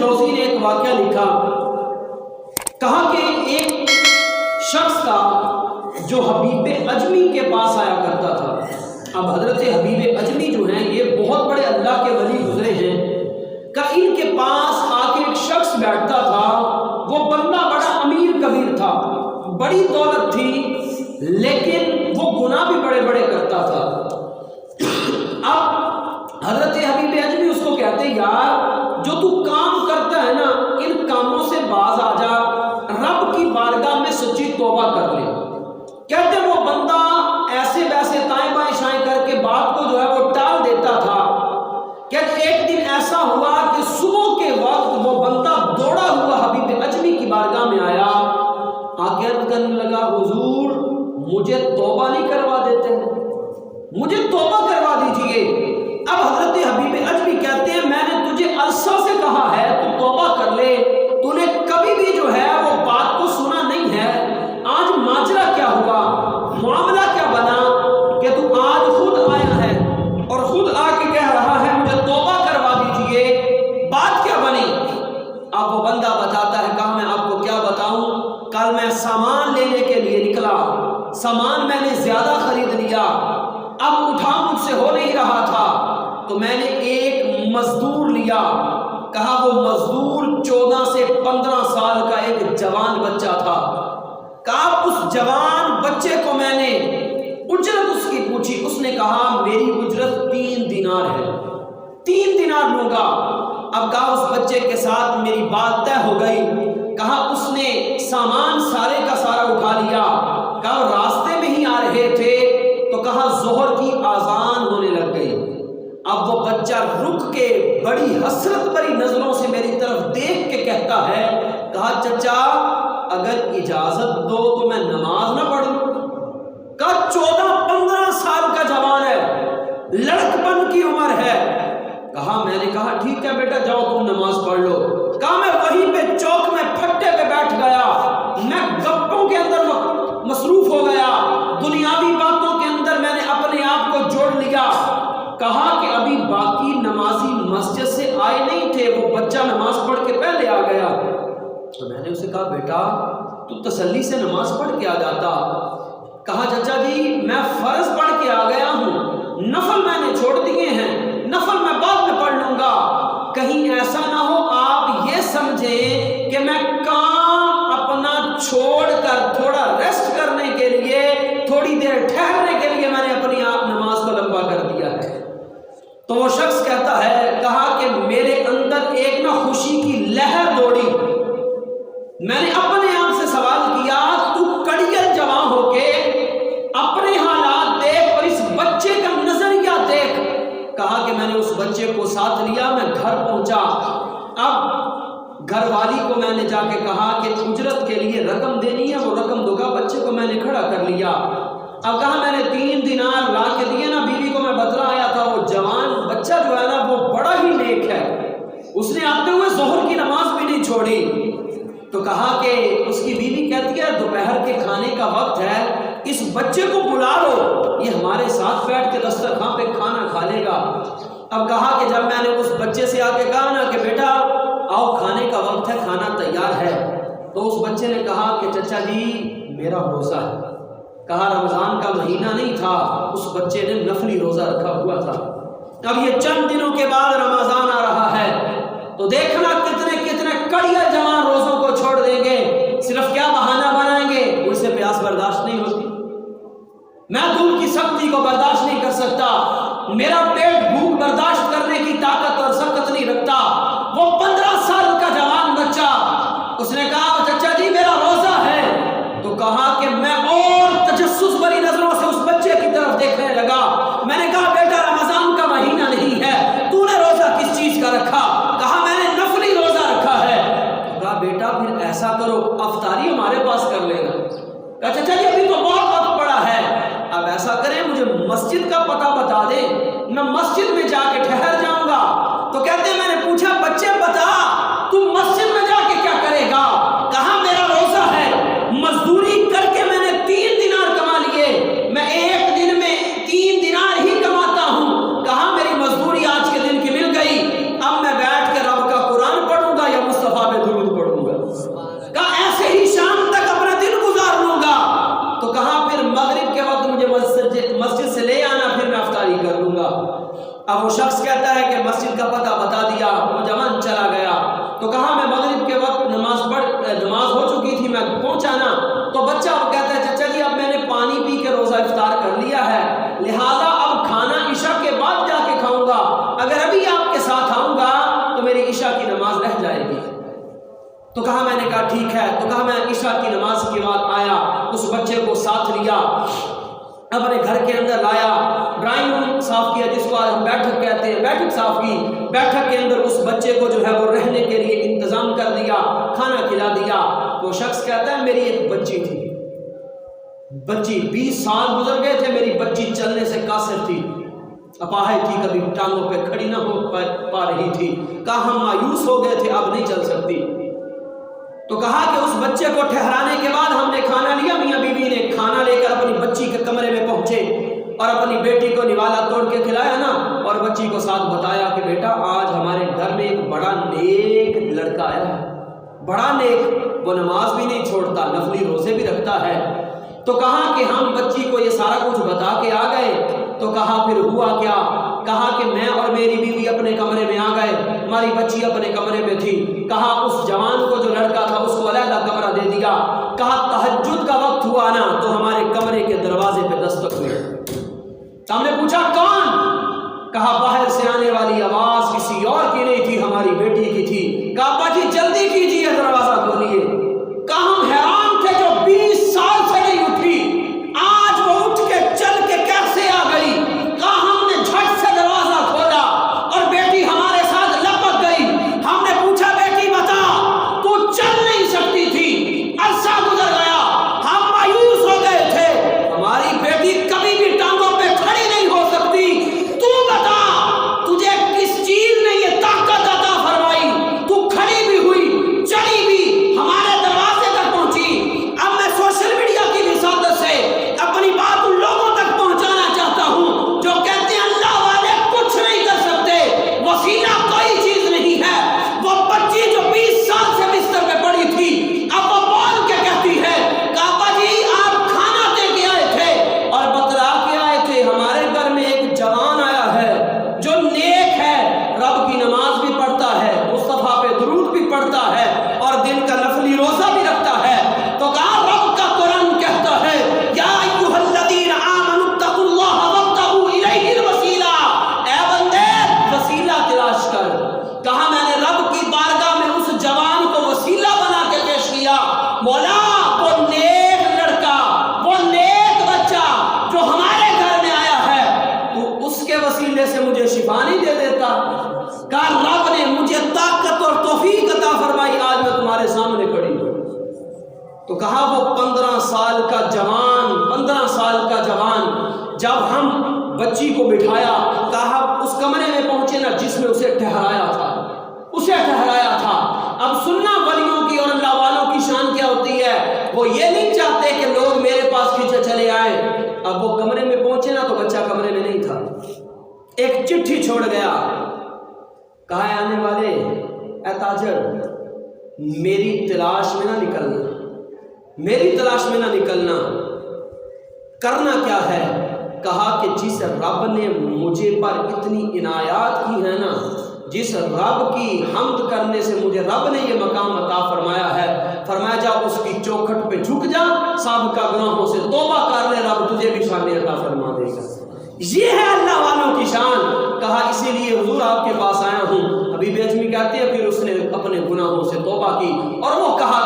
جوزی نے ایک واقعہ لکھا، کہا کہ ایک شخص تھا جو حبیب عجمی کے پاس آیا کرتا تھا۔ اب حضرت حبیب عجمی جو ہیں یہ بہت بڑے اللہ کے ولی گزرے ہیں، کہ ان کے پاس آ کے ایک شخص بیٹھتا تھا، وہ بندہ بڑا امیر کبیر تھا، بڑی دولت تھی، لیکن وہ گناہ بھی بڑے بڑے کرتا تھا۔ اب حضرت حبیب عجمی اس کو کہتے یار جو تو کام کرتا ہے نا ان کاموں سے باز آ جا، رب کی بارگاہ میں سچی توبہ کر لے۔ کہتے وہ بندہ ایسے ویسے دائیں بائیں شائیں کر کے بات کو جو ہے وہ ٹال دیتا تھا۔ کہتے ایک دن ایسا ہوا کہ صبح کے وقت وہ بندہ دوڑا ہوا حبیب عجمی کی بارگاہ میں آیا، آگے کرنے لگا حضور مجھے توبہ نہیں کروا دیتے، مجھے توبہ کروا دیجئے۔ اب حضرت حبیب عجمی کہتے ہیں میں نے تجھے عرصہ سے کہا ہے تو توبہ کر لے، تو نے کبھی بھی جو ہے وہ بات کو سنا نہیں ہے، آج ماجرا کیا ہوا، معاملہ کیا بنا کہ تو آج خود آیا ہے اور خود آ کے کہہ رہا ہے مجھے توبہ کروا دیجئے، بات کیا بنی؟ اب وہ بندہ بتاتا ہے کہا میں آپ کو کیا بتاؤں، کل میں سامان لینے کے لیے نکلا، سامان میں نے زیادہ خرید لیا، اب اٹھا مجھ سے ہو نہیں رہا تھا تو میں نے ایک مزدور لیا، کہا وہ مزدور 14 سے 15 سال کا ایک جوان بچہ تھا، کہا اس جوان بچے کو میں نے اجرت اس کی پوچھی، اس نے کہا میری اجرت 3 دینار ہے، 3 دینار لوں گا۔ اب کہا اس بچے کے ساتھ میری بات طے ہو گئی، کہا اس نے سامان سارے کا سارا اٹھا لیا، کہا راستے میں ہی آ رہے تھے تو کہا ظہر کی اذان ہونے لگ گئی۔ اب وہ بچہ رک کے بڑی حسرت بھری نظروں سے میری طرف دیکھ کے کہتا ہے، کہا چچا اگر اجازت دو تو میں نماز نہ پڑھ لوں۔ کہا 14-15 سال کا جوان ہے، لڑکپن کی عمر ہے۔ کہا میں نے کہا ٹھیک ہے بیٹا جاؤ تم نماز پڑھ لو۔ کہا میں وہیں پہ چوک میں پھٹے پہ بیٹھ گیا، میں گپوں کے اندر مصروف ہو گیا، دنیاوی باتوں کے اندر میں نے اپنے آپ کو جوڑ لیا۔ کہا کہ ابھی باقی نمازی مسجد سے آئے نہیں تھے، وہ بچہ نماز پڑھ کے پہلے آ گیا۔ تو میں نے اسے کہا بیٹا تو تسلی سے نماز پڑھ کے آ جاتا۔ کہا چچا جی میں فرض پڑھ کے آ گیا ہوں، نفل میں نے چھوڑ دیے ہیں، نفل میں بعد میں پڑھ لوں گا، کہیں ایسا نہ ہو آپ یہ سمجھیں کہ میں کام اپنا چھوڑ کر تھوڑا ریسٹ کرنے کے لیے، تھوڑی دیر ٹھہرنے کے لیے میں نے اپنی آپ نماز کو لمبا کر دیا ہے۔ تو وہ شخص کہتا ہے کہا کہ میرے اندر ایک نہ خوشی کی لہر دوڑی، میں نے اپنے آپ سے سوال کیا تو کڑیل جوان ہو کے اپنے حالات دیکھ اور اس بچے کا نظریہ دیکھ۔ کہا کہ میں نے اس بچے کو ساتھ لیا، میں گھر پہنچا، اب گھر والی کو میں نے جا کے کہا کہ اجرت کے لیے رقم دینی ہے، وہ رقم دو گا، بچے کو میں نے کھڑا کر لیا۔ اب کہا میں نے 3 دینار لا کے دیے نا، بیوی کو میں بتلا آیا تھا، وہ جوان بچہ جو ہے نا وہ بڑا ہی نیک ہے، اس نے آتے ہوئے ظہر کی نماز بھی نہیں چھوڑی۔ تو کہا کہ اس کی بیوی کہتی ہے دوپہر کے کھانے کا وقت ہے، اس بچے کو بلا لو، یہ ہمارے ساتھ بیٹھ کے دسترخوان پہ کھانا کھا لے گا۔ اب کہا کہ جب میں نے اس بچے سے آ کے کہا نا کہ بیٹا آؤ کھانے کا وقت ہے، کھانا تیار ہے، تو اس بچے نے کہا کہ چچا جی میرا روزہ ہے۔ کہا رمضان کا مہینہ نہیں تھا، اس بچے نے نفلی روزہ رکھا ہوا تھا۔ اب یہ چند دنوں کے بعد رمضان آ رہا ہے تو دیکھنا کتنے کتنے کڑیا جوان روزوں کو چھوڑ دیں گے، صرف کیا بہانہ بنائیں گے، ان سے پیاس برداشت نہیں ہوتی، میں دھوپ کی سختی کو برداشت نہیں کر سکتا، میرا پیٹ بھوک برداشت کرنے کی طاقت اور سخت نہیں رکھتا۔ وہ 15 سال کا جوان بچہ، اس نے کہا چچا جی میرا روزہ ہے، تو کہا کہ میں اور تجسس بھری نظروں سے اس بچے کی طرف دیکھنے لگا۔ میں نے کہا بیٹا رمضان کا مہینہ نہیں ہے، تو نے روزہ کس چیز کا رکھا؟ کہا میں نے نفلی روزہ رکھا ہے۔ کہا بیٹا پھر ایسا کرو افطاری ہمارے پاس کر لینا۔ کہا چچا جی ابھی تو بہت وقت پڑا ہے، اب ایسا کریں مجھے مسجد کا پتہ بتا دیں، میں مسجد میں جا کے ٹھہر جاؤں گا۔ تو کہتے ہیں میں نے پوچھا بچے بتا تم مسجد میں جا کے کیا کرے گا؟ کہا میرا روزہ ہے، مزدوری کر کے میں نے 3 دینار کما لیے، میں ایک دن میں 3 دینار ہی کماتا ہوں۔ کہا میری مزدوری آج کے دن کی مل گئی، اب میں بیٹھ کے رب کا قرآن پڑھوں گا یا اب وہ شخص کہتا ہے کہ مسجد کا پتہ بتا دیا، نوجوان چلا گیا تو کہا میں مغرب کے وقت نماز ہو چکی تھی، میں پہنچا نا تو بچہ اب کہتا ہے چچا جی اب میں نے پانی پی کے روزہ افطار کر لیا ہے، لہذا اب کھانا عشاء کے بعد جا کے کھاؤں گا، اگر ابھی آپ کے ساتھ آؤں گا تو میری عشاء کی نماز رہ جائے گی۔ تو کہا میں نے کہا ٹھیک ہے، تو کہا میں عشاء کی نماز کے بعد آیا، اس بچے کو ساتھ لیا، اپنے گھر کے اندر لایا، ڈرائنگ روم صاف کیا جس کو ہم بیٹھک کہتے ہیں، بیٹھک صاف کی، بیٹھک کے اندر اس بچے کو جو ہے وہ رہنے کے لیے انتظام کر دیا، کھانا کھلا دیا۔ وہ شخص کہتا ہے میری ایک بچی تھی، بچی 20 سال گزر گئے تھے، میری بچی چلنے سے قاصر تھی، اپاہج تھی، کبھی ٹانگوں پہ کھڑی نہ ہو پا رہی تھی، کہا ہم مایوس ہو گئے تھے اب نہیں چل سکتی۔ تو کہا کہ اس بچے کو ٹھہرانے کے بعد ہم نے کھانا لیا، میاں بیوی نے کھانا لے کر اپنی بچی کے کمرے میں پہنچے اور اپنی بیٹی کو نوالا توڑ کے کھلایا نا، اور بچی کو ساتھ بتایا کہ بیٹا آج ہمارے گھر میں ایک بڑا نیک لڑکا آیا ہے، بڑا نیک، وہ نماز بھی نہیں چھوڑتا، نفلی روزے بھی رکھتا ہے۔ تو کہا کہ ہم بچی کو یہ سارا کچھ بتا کے آ گئے، تو کہا پھر ہوا کیا؟ کہا کہ میں اور میری بیوی اپنے کمرے میں آ گئے، ہماری بچی اپنے کمرے میں تھی، کہا اس جوان کو جو لڑکا تھا اس کو علیحدہ کمرہ دے دیا، کہا تہجد کا وقت ہوا نا تو ہمارے کمرے کے دروازے پہ دستک ہوئی، ہم نے پوچھا کون؟ کہا باہر سے آنے والی آواز کسی اور کی نہیں تھی، ہماری بیٹی کی تھی۔ کہا ابا جی جلدی کیجیے دروازہ کھولیے۔ کہا ہم حیران تھے جو 20 سال سے نہیں اٹھی، آج وہ اٹھ کے چل کے کیسے آ گئی؟ کہا ہم نے جھٹ سے دروازہ کھولا اور بیٹی ہمارے ساتھ لپک گئی، ہم نے پوچھا بیٹی بتا تو چل نہیں سکتی تھی، عرصہ گزر گیا، ہم مایوس ہو گئے تھے، ہماری بیٹی کبھی بھی ٹانگوں پہ کھڑی نہیں ہو سکتی، تو بتا تجھے کس چیز نے یہ طاقت عطا فرمائی، تو کھڑی بھی ہوئی، چلی بھی، ہمارے دروازے تک پہنچی۔ اب میں سوشل میڈیا کی وساطت سے اپنی بات ان لوگوں تک پہنچانا چاہتا ہوں جو کہتے ہیں اللہ والے کچھ نہیں کر سکتے، وسیلہ کوئی چیز نہیں ہے۔ وہ بچی جو 20 سال سے بستر پہ پڑی تھی اب وہ بول کے کہتی ہے کہ ابا جی آپ کھانا دے کے آئے تھے اور بتلا کے آئے تھے ہمارے گھر میں ایک جوان آیا ہے جو نیک ہے، رب کی نماز بھی پڑھتا ہے، مصطفیٰ پہ درود بھی پڑھتا ہے اور دن کا نفلی روزہ بھی رکھتا ہے۔ تو کہا رب کا قرآن کہتا ہے یا ایھا الذین آمنوا اتقوا اللہ وابتغوا الیہ الوسیلہ، اے بندے وسیلہ تلاش کر۔ کہا میں نے رب کی بارگاہ میں اس جوان کو وسیلہ بنا کے پیش کیا، مولا وہ نیک لڑکا، وہ نیک بچہ جو ہمارے گھر میں آیا ہے تو اس کے وسیلے سے مجھے شفا نہیں دے دیتا؟ کہا رب نے مجھے طاقت اور توفیق عطا فرمائی، آج میں تمہارے سامنے کھڑی ہوں۔ تو کہا وہ 15 سال کا جوان، 15 سال کا جوان جب ہم بچی کو بٹھایا، کہا اس کمرے میں پہنچے نا جس میں اسے ٹھہرایا تھا، اسے ٹھہرایا تھا۔ اب سننا ولیوں کی اور اللہ والوں کی شان کیا ہوتی ہے، وہ یہ نہیں چاہتے کہ لوگ میرے پاس کھینچے چلے آئیں۔ اب وہ کمرے میں پہنچے نا تو بچہ کمرے میں نہیں تھا، ایک چٹھی چھوڑ گیا، کہا ہے آنے والے اے تاجر میری تلاش میں نہ نکلنا، میری تلاش میں نہ نکلنا، کرنا کیا ہے؟ کہا کہ جس رب نے مجھے پر اتنی عنایات کی ہے نا، جس رب کی حمد کرنے سے مجھے رب نے یہ مقام عطا فرمایا ہے، فرمایا جا اس کی چوکھٹ پہ جھک جا، سابقہ گناہوں سے توبہ کر لے، رب تجھے بھی شان عطا فرما دے گا۔ یہ ہے اللہ والوں کی شان۔ کہا اسی لیے حضور آپ کے پاس آیا ہوں۔ حبیب اجمی کہتے ہیں پھر اس نے اپنے گناہوں سے توبہ کی اور وہ کہا